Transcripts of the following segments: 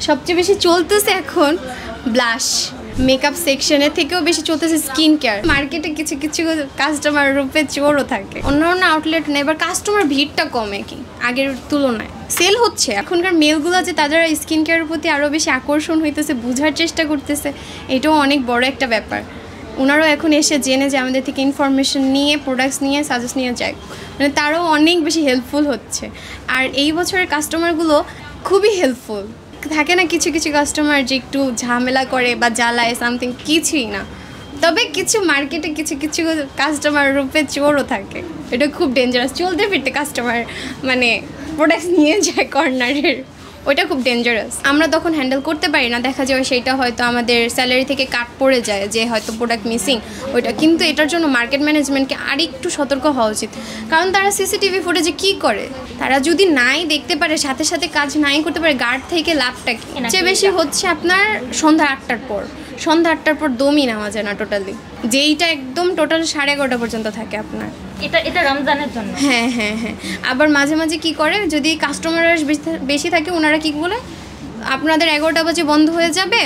সবচেয়ে বেশি চলতেছে এখন ব্লাশ, মেকআপ সেকশনের থেকেও বেশি চলতেছে স্কিন কেয়ার। মার্কেটে কিছু কিছু কাস্টমার রূপে চোরও থাকে, অন্য আউটলেট নেই, এবার কাস্টমার ভিড়টা কমে কি আগের তুলনায়। সেল হচ্ছে এখনকার মেলগুলো যে তাদের স্কিন কেয়ারের প্রতি আরও বেশি আকর্ষণ হইতেছে, বোঝার চেষ্টা করতেছে, এটাও অনেক বড় একটা ব্যাপার। ওনারাও এখন এসে জেনে যে আমাদের থেকে ইনফরমেশন নিয়ে প্রোডাক্টস নিয়ে সাজেস্ট নিয়ে যায়, মানে তারাও অনেক বেশি হেল্পফুল হচ্ছে। আর এই বছরের কাস্টমারগুলো খুবই হেল্পফুল। থাকে না কিছু কিছু কাস্টমার যে একটু ঝামেলা করে বা জ্বালায় সামথিং, কিছুই না। তবে কিছু মার্কেটে কিছু কিছু কাস্টমার রূপে চোরও থাকে, এটা খুব ডেঞ্জারাস। চলতে ফিরতে কাস্টমার মানে প্রোডাক্টস নিয়ে যায় কর্নারের, ওইটা খুব ডেঞ্জারাস। আমরা তখন হ্যান্ডেল করতে পারি না, দেখা যায় সেইটা হয়তো আমাদের স্যালারি থেকে কাট পড়ে যায়, যে হয়তো প্রোডাক্ট মিসিং ওইটা। কিন্তু এটার জন্য মার্কেট ম্যানেজমেন্টকে আরেকটু সতর্ক হওয়া উচিত, কারণ তারা সিসিটিভি ফুটেজে কী করে, তারা যদি নাই দেখতে পারে, সাথে সাথে কাজ নাই করতে পারে, গার্ড থেকে লাভটা কি? সবচেয়ে বেশি হচ্ছে আপনার সন্ধ্যা 8টার পর, সন্ধ্যা 8টার পর দমই নেওয়া যায় না টোটালি, যেইটা একদম টোটাল 11:30 পর্যন্ত থাকে আপনার। এটা রমজানের জন্য। হ্যাঁ হ্যাঁ হ্যাঁ। আবার মাঝে মাঝে কি করে, যদি কাস্টমার বেশি থাকে, ওনারা কি বলে আপনাদের 11টা বাজে বন্ধ হয়ে যাবে,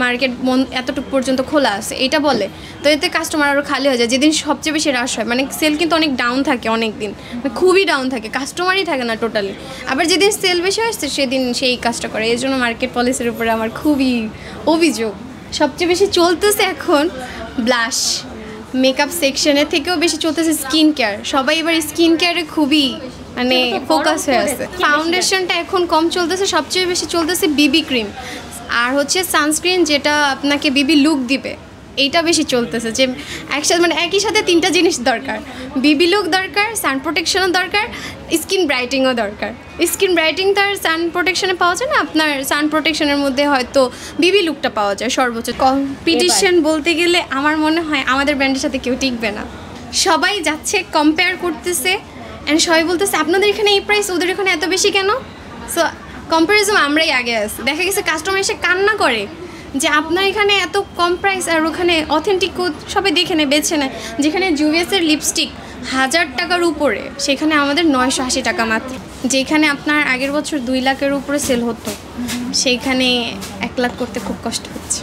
মার্কেট এতটুকু পর্যন্ত খোলা আছে, এটা বলে। তো এতে কাস্টমার আরও খালি হয়ে যায়, যেদিন সবচেয়ে বেশি রাশ হয়। মানে সেল কিন্তু অনেক ডাউন থাকে, অনেক দিন খুবই ডাউন থাকে, কাস্টমারই থাকে না টোটালি। আবার যেদিন সেল বেশি আসছে সেদিন সেই কাজটা করে। এই জন্য মার্কেট পলিসির উপরে আমার খুবই অভিযোগ। সবচেয়ে বেশি চলতেছে এখন ব্লাশ, মেকআপ সেকশনের থেকেও বেশি চলতেছে স্কিন কেয়ার। সবাই এবার স্কিন কেয়ারে খুবই মানে ফোকাস হয়ে আছে। ফাউন্ডেশনটা এখন কম চলতেছে, সবচেয়ে বেশি চলতেছে বিবি ক্রিম আর হচ্ছে সানস্ক্রিন, যেটা আপনাকে বিবি লুক দিবে, এইটা বেশি চলতেছে। যে একসাথে মানে একই সাথে 3টা জিনিস দরকার, বিবি লুক দরকার, সান প্রোটেকশনও দরকার, স্কিন ব্রাইটিংও দরকার। স্কিন ব্রাইটিং তো আর সান প্রোটেকশনে পাওয়া যায় না, আপনার সান প্রোটেকশনের মধ্যে হয়তো বিবি লুকটা পাওয়া যায় সর্বোচ্চ। কম্পিটিশন বলতে গেলে আমার মনে হয় আমাদের ব্র্যান্ডের সাথে কেউ টিকবে না। সবাই যাচ্ছে কম্পেয়ার করতেছে, অ্যান্ড সবাই বলতেছে আপনাদের এখানে এই প্রাইস, ওদের এখানে এত বেশি কেন। সো কম্প্যারিজম আমরাই আগে আছি। দেখা গেছে কাস্টমার এসে কান্না করে যে আপনার এখানে এত কম প্রাইস আর ওখানে অথেন্টিক সবাই দেখে নেয়, বেছে নেয়। যেখানে জুভিয়াসের লিপস্টিক 1000 টাকার উপরে, সেখানে আমাদের 980 টাকা মাত্র। যেখানে আপনার আগের বছর 2 লাখের উপরে সেল হতো, সেইখানে 1 লাখ করতে খুব কষ্ট হচ্ছে।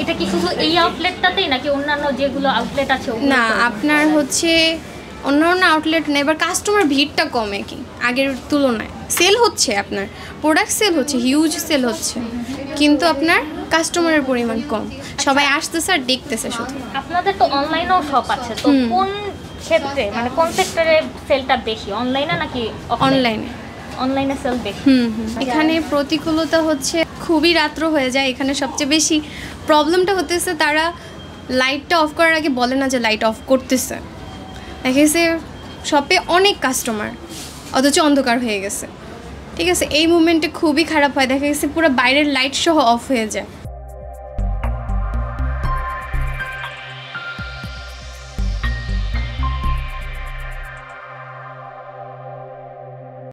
এটা কি শুধু এই আউটলেটটাতেই নাকি অন্যান্য যেগুলো আউটলেট আছে? না, আপনার হচ্ছে অন্য আউটলেট নেই, এবার কাস্টমার ভিড়টা কমে কি আগের তুলনায়। সেল হচ্ছে, আপনার প্রোডাক্ট সেল হচ্ছে, হিউজ সেল হচ্ছে, কিন্তু আপনার কাস্টমারের পরিমাণ কম। সবাই আসতেছে আর দেখতেছে শুধু। আপনাদের তো অনলাইনেও শপ আছে, তো কোন ক্ষেত্রে মানে কোন সেক্টরে সেলটা বেশি, অনলাইনে নাকি অনলাইনে? অনলাইনে সেল বেশি। এখানে প্রতিকূলতা হচ্ছে খুবই রাত্র হয়ে যায়। এখানে সবচেয়ে বেশি প্রবলেমটা হতেছে তারা লাইটটা অফ করার আগে বলে না যে লাইট অফ করতেছে। দেখা গেছে শপে অনেক কাস্টমার, অথচ অন্ধকার হয়ে গেছে, ঠিক আছে। এই মুভমেন্টে খুবই খারাপ হয়, দেখা গেছে পুরো বাইরের লাইট সহ অফ হয়ে যায়।